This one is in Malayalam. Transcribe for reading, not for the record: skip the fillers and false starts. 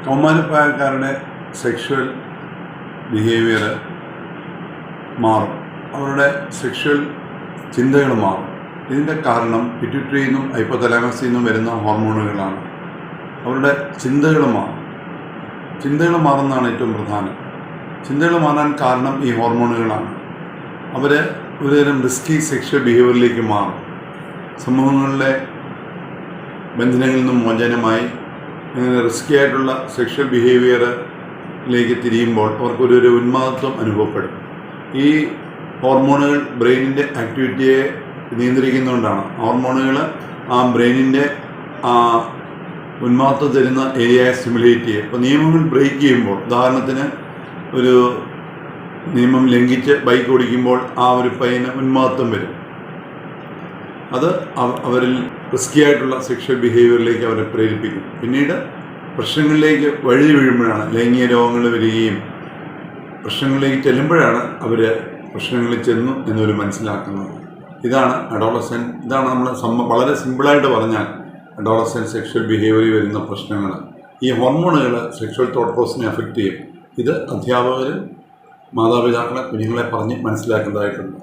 കൗമാരപ്രായക്കാരുടെ സെക്ഷൽ ബിഹേവിയർ മാറും, അവരുടെ സെക്ഷൽ ചിന്തകൾ മാറും. ഇതിൻ്റെ കാരണം പിറ്റ്യൂട്ടറിയിൽ നിന്നും ഹൈപ്പോതലാമസിൽ നിന്നും വരുന്ന ഹോർമോണുകളാണ്. അവരുടെ ചിന്തകൾ മാറും. ചിന്തകൾ മാറുന്നതാണ് ഏറ്റവും പ്രധാനം. ചിന്തകൾ മാറാൻ കാരണം ഈ ഹോർമോണുകളാണ്. അവർ ഒരുതരം റിസ്കി സെക്ഷൽ ബിഹേവിയറിലേക്ക് മാറും. സമൂഹങ്ങളിലെ ബന്ധനങ്ങളിൽ നിന്നും മോചനമായി ഇങ്ങനെ റിസ്കി ആയിട്ടുള്ള സെക്ഷൽ ബിഹേവിയറിലേക്ക് തിരിയുമ്പോൾ അവർക്കൊരു ഉന്മാദത്വം അനുഭവപ്പെടും. ഈ ഹോർമോണുകൾ ബ്രെയിനിൻ്റെ ആക്ടിവിറ്റിയെ നിയന്ത്രിക്കുന്നതുകൊണ്ടാണ്. ഹോർമോണുകൾ ആ ബ്രെയിനിൻ്റെ ഉന്മാദത്വം തരുന്ന ഏരിയയെ സ്റ്റിമുലേറ്റ് ചെയ്യും. ഇപ്പോൾ നിയമങ്ങൾ ബ്രേക്ക് ചെയ്യുമ്പോൾ, ഉദാഹരണത്തിന് ഒരു നിയമം ലംഘിച്ച് ബൈക്ക് ഓടിക്കുമ്പോൾ ആ ഒരു പയ്യന് ഉന്മാദത്വം വരും. അത് അവരിൽ റിസ്കി ആയിട്ടുള്ള സെക്ഷൽ ബിഹേവിയറിലേക്ക് അവരെ പ്രേരിപ്പിക്കും. പിന്നീട് പ്രശ്നങ്ങളിലേക്ക് വഴി വീഴുമ്പോഴാണ് ലൈംഗിക രോഗങ്ങൾ വരികയും പ്രശ്നങ്ങളിലേക്ക് ചെല്ലുമ്പോഴാണ് അവർ പ്രശ്നങ്ങളിൽ ചെന്നു എന്നൊരു മനസ്സിലാക്കുന്നത്. ഇതാണ് അഡോളസെൻ്റ്. ഇതാണ് നമ്മൾ വളരെ സിമ്പിളായിട്ട് പറഞ്ഞാൽ അഡോളസെൻ്റ് സെക്ഷൽ ബിഹേവിയറിൽ വരുന്ന പ്രശ്നങ്ങൾ. ഈ ഹോർമോണുകൾ സെക്ഷൽ തോട്ട് പ്രോസസിനെ അഫക്റ്റ് ചെയ്യും. ഇത് അധ്യാപകരും മാതാപിതാക്കളെ കുഞ്ഞുങ്ങളെ പറഞ്ഞ് മനസ്സിലാക്കേണ്ടതായിട്ടുണ്ട്.